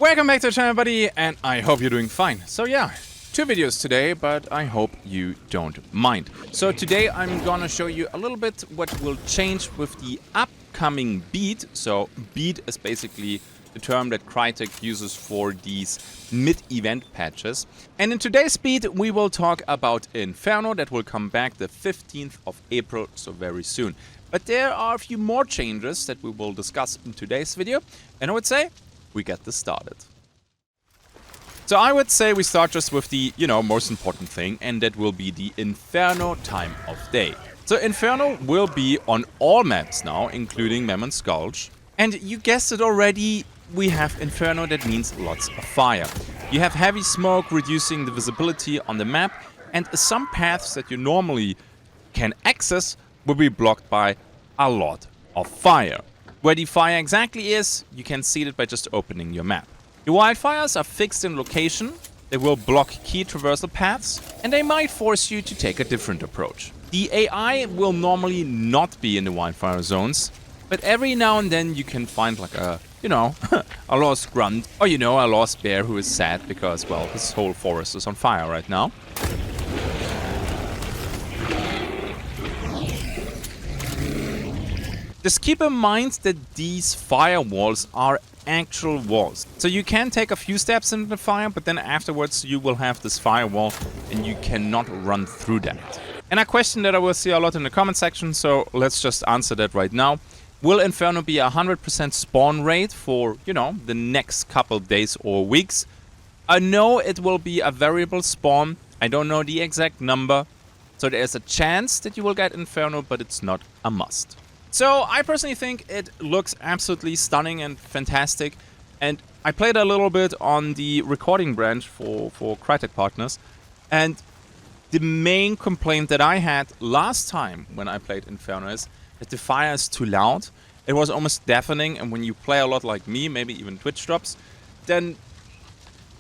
Welcome back to the channel, buddy, and I hope you're doing fine. So yeah, 2 videos today, but I hope you don't mind. So today I'm gonna show you a little bit what will change with the upcoming beat. So beat is basically the term that Crytek uses for these mid-event patches. And in today's beat we will talk about Inferno that will come back the 15th of April, so very soon. But there are a few more changes that we will discuss in today's video, and I would say we get this started. So I would say we start just with the, most important thing, and that will be the Inferno time of day. So Inferno will be on all maps now, including Mammoth's Gulch. And you guessed it already, we have Inferno, that means lots of fire. You have heavy smoke reducing the visibility on the map, and some paths that you normally can access will be blocked by a lot of fire. Where the fire exactly is, you can see it by just opening your map. The wildfires are fixed in location, they will block key traversal paths, and they might force you to take a different approach. The AI will normally not be in the wildfire zones, but every now and then you can find like a, a lost grunt, or a lost bear who is sad because, well, his whole forest is on fire right now. Just keep in mind that these firewalls are actual walls. So you can take a few steps into the fire, but then afterwards you will have this firewall and you cannot run through that. And a question that I will see a lot in the comment section, so let's just answer that right now. Will Inferno be 100% spawn rate for, the next couple days or weeks? I know it will be a variable spawn. I don't know the exact number. So there's a chance that you will get Inferno, but it's not a must. So I personally think it looks absolutely stunning and fantastic, and I played a little bit on the recording branch for Crytek partners, and the main complaint that I had last time when I played Inferno is that the fire is too loud. It was almost deafening, and when you play a lot like me, maybe even Twitch drops, then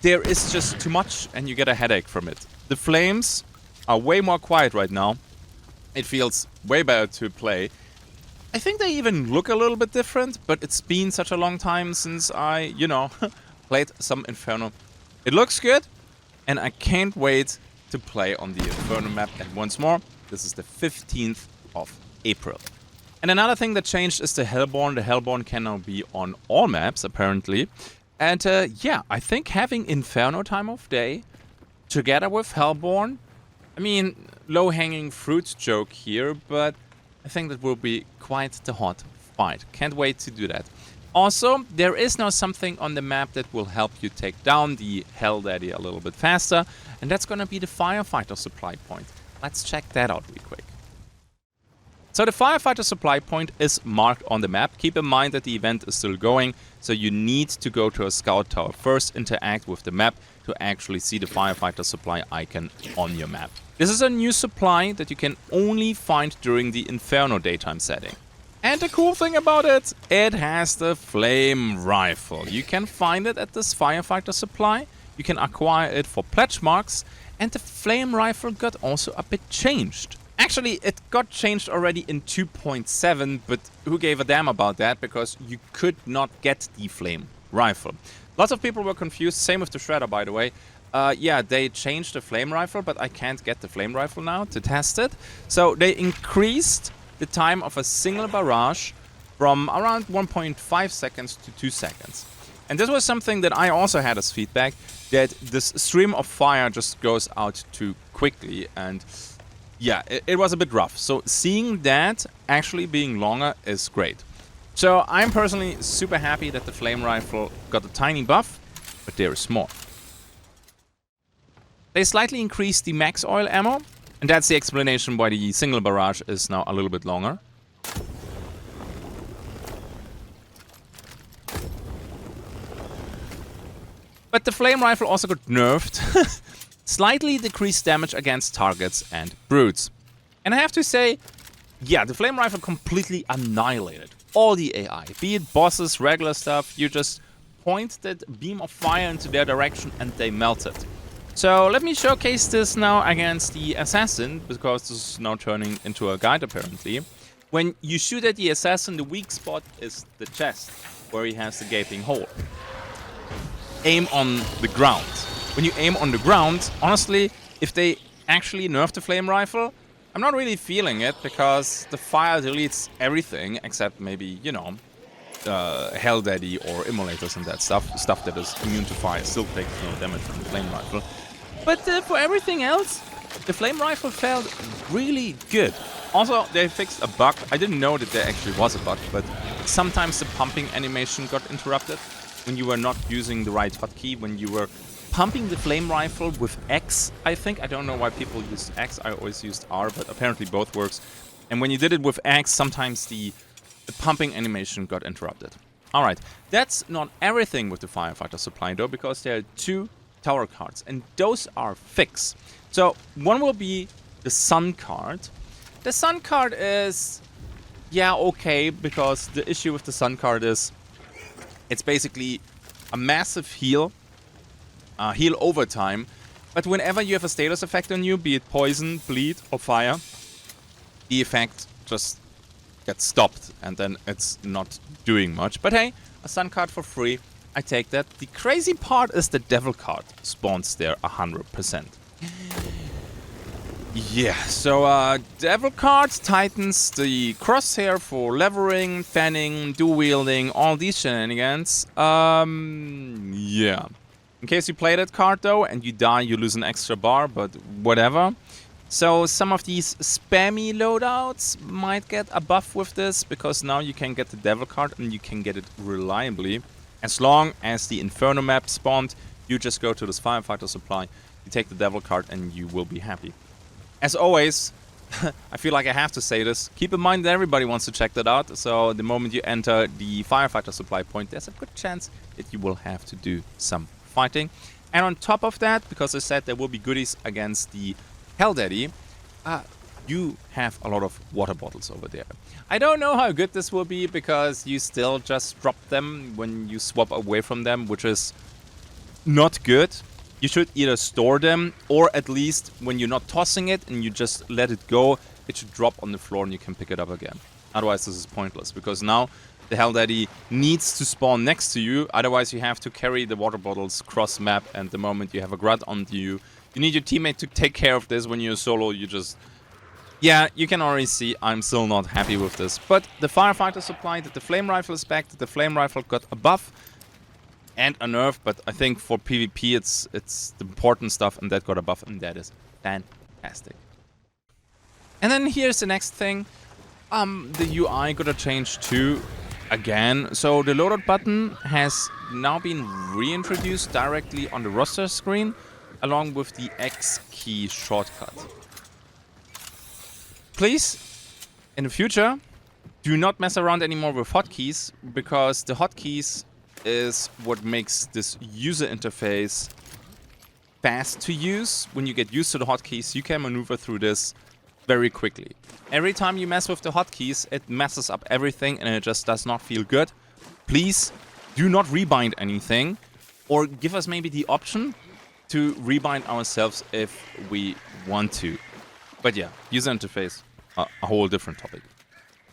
there is just too much and you get a headache from it. The flames are way more quiet right now. It feels way better to play. I think they even look a little bit different, but it's been such a long time since I, played some Inferno. It looks good, and I can't wait to play on the Inferno map. And once more, this is the 15th of April. And another thing that changed is the Hellborn. The Hellborn can now be on all maps, apparently. And yeah, I think having Inferno time of day together with Hellborn, I mean, low-hanging fruit joke here, but I think that will be quite the hot fight. Can't wait to do that. Also, there is now something on the map that will help you take down the Hell Daddy a little bit faster, and that's gonna be the Firefighter Supply Point. Let's check that out real quick. So the Firefighter Supply Point is marked on the map. Keep in mind that the event is still going, so you need to go to a scout tower first, interact with the map to actually see the Firefighter Supply icon on your map. This is a new supply that you can only find during the Inferno daytime setting. And the cool thing about it, it has the flame rifle. You can find it at this Firefighter Supply. You can acquire it for pledge marks, and the flame rifle got also a bit changed. Actually, it got changed already in 2.7, but who gave a damn about that, because you could not get the flame rifle. Lots of people were confused, same with the Shredder, by the way. Yeah, they changed the flame rifle, but I can't get the flame rifle now to test it. So they increased the time of a single barrage from around 1.5 seconds to 2 seconds. And this was something that I also had as feedback, that this stream of fire just goes out too quickly, and yeah, it was a bit rough. So seeing that actually being longer is great. So I'm personally super happy that the flame rifle got a tiny buff, but there is more. They slightly increased the max oil ammo, and that's the explanation why the single barrage is now a little bit longer. But the flame rifle also got nerfed. Slightly decreased damage against targets and brutes. And I have to say, yeah, the flame rifle completely annihilated all the AI. Be it bosses, regular stuff, you just point that beam of fire into their direction and they melted. So let me showcase this now against the assassin, because this is now turning into a guide apparently. When you shoot at the assassin, the weak spot is the chest, where he has the gaping hole. aim on the ground. When you aim on the ground, honestly, if they actually nerf the flame rifle, I'm not really feeling it, because the fire deletes everything except maybe, you know, Hell Daddy or immolators and that stuff that is immune to fire still takes no damage from the flame rifle. But for everything else, the flame rifle felt really good. Also, they fixed a bug. I didn't know that there actually was a bug, but sometimes the pumping animation got interrupted when you were not using the right hotkey, when you were pumping the flame rifle with X, I think. I don't know why people used X. I always used R, but apparently both works. And when you did it with X, sometimes the pumping animation got interrupted. Alright, that's not everything with the Firefighter Supply though, because there are 2 tower cards, and those are fixed. So, one will be the Sun card. The Sun card is, yeah, okay, because the issue with the Sun card is it's basically a massive heal over time, but whenever you have a status effect on you, be it poison, bleed, or fire, the effect just gets stopped, and then it's not doing much. But hey, a Sun card for free, I take that. The crazy part is the Devil card spawns there 100%. Yeah, so Devil card tightens the crosshair for levering, fanning, dual wielding, all these shenanigans. Yeah. In case you play that card though and you die, you lose an extra bar, but whatever. So some of these spammy loadouts might get a buff with this, because now you can get the Devil card and you can get it reliably. As long as the Inferno map spawned, you just go to this Firefighter Supply, you take the Devil card and you will be happy. As always, I feel like I have to say this, keep in mind that everybody wants to check that out, so the moment you enter the Firefighter Supply point, there's a good chance that you will have to do some fighting. And on top of that, because I said there will be goodies against the Hell Daddy, you have a lot of water bottles over there. I don't know how good this will be, because you still just drop them when you swap away from them, which is not good. You should either store them, or at least when you're not tossing it and you just let it go, it should drop on the floor and you can pick it up again. Otherwise this is pointless, because now the Hell Daddy needs to spawn next to you, otherwise you have to carry the water bottles cross map, and the moment you have a grunt onto you, you need your teammate to take care of this. When you're solo, you just... Yeah, you can already see I'm still not happy with this. But the Firefighter Supply, that the flame rifle is back, that the flame rifle got a buff and a nerf, but I think for PvP it's the important stuff, and that got a buff, and that is fantastic. And then here's the next thing. The UI got a change too, again. So the loadout button has now been reintroduced directly on the roster screen, along with the X key shortcut. Please, in the future, do not mess around anymore with hotkeys, because the hotkeys is what makes this user interface fast to use. When you get used to the hotkeys, you can maneuver through this very quickly. Every time you mess with the hotkeys, it messes up everything and it just does not feel good. Please do not rebind anything, or give us maybe the option to rebind ourselves if we want to. But yeah, user interface, a whole different topic.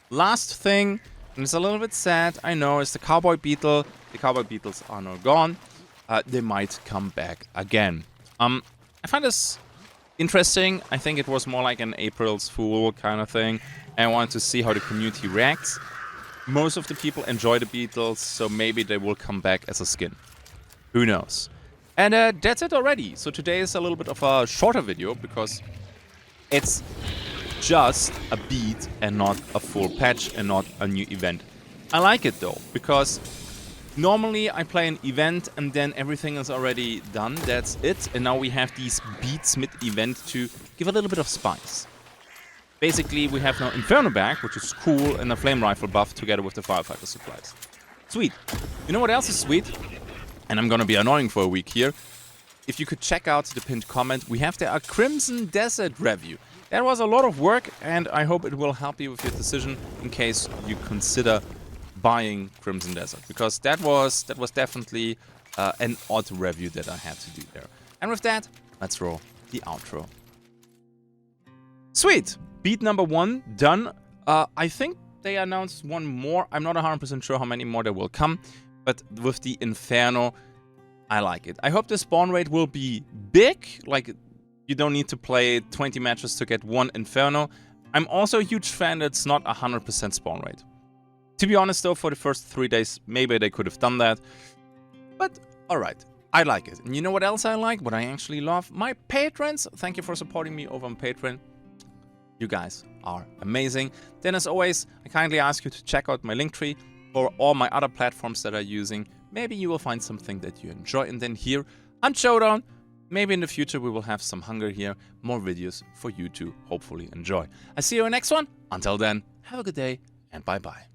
Last thing, and it's a little bit sad, I know, is the Cowboy Beetle. The Cowboy Beetles are now gone. They might come back again. I find this interesting. I think it was more like an April's Fool kind of thing. And I wanted to see how the community reacts. Most of the people enjoy the Beetles, so maybe they will come back as a skin. Who knows? And that's it already. So today is a little bit of a shorter video, because it's just a beat and not a full patch and not a new event. I like it though, because normally I play an event and then everything is already done, that's it. And now we have these beats mid-event to give a little bit of spice. Basically, we have now Inferno back, which is cool, and a flame rifle buff together with the Firefighter supplies. Sweet. You know what else is sweet? And I'm gonna be annoying for a week here. If you could check out the pinned comment, we have there a Crimson Desert review. That was a lot of work, and I hope it will help you with your decision in case you consider buying Crimson Desert, because that was definitely an odd review that I had to do there. And with that, let's roll the outro. Sweet! Beat number 1 done. I think they announced one more. I'm not 100% sure how many more there will come, but with the Inferno, I like it. I hope the spawn rate will be big, like you don't need to play 20 matches to get 1 Inferno. I'm also a huge fan that it's not 100% spawn rate. To be honest though, for the first 3 days, maybe they could have done that. But alright, I like it. And you know what else I like? What I actually love? My patrons. Thank you for supporting me over on Patreon. You guys are amazing. Then as always, I kindly ask you to check out my Linktree for all my other platforms that I'm using. Maybe you will find something that you enjoy. And then here on Showdown, maybe in the future we will have some hunger here. More videos for you to hopefully enjoy. I see you in the next one. Until then, have a good day and bye-bye.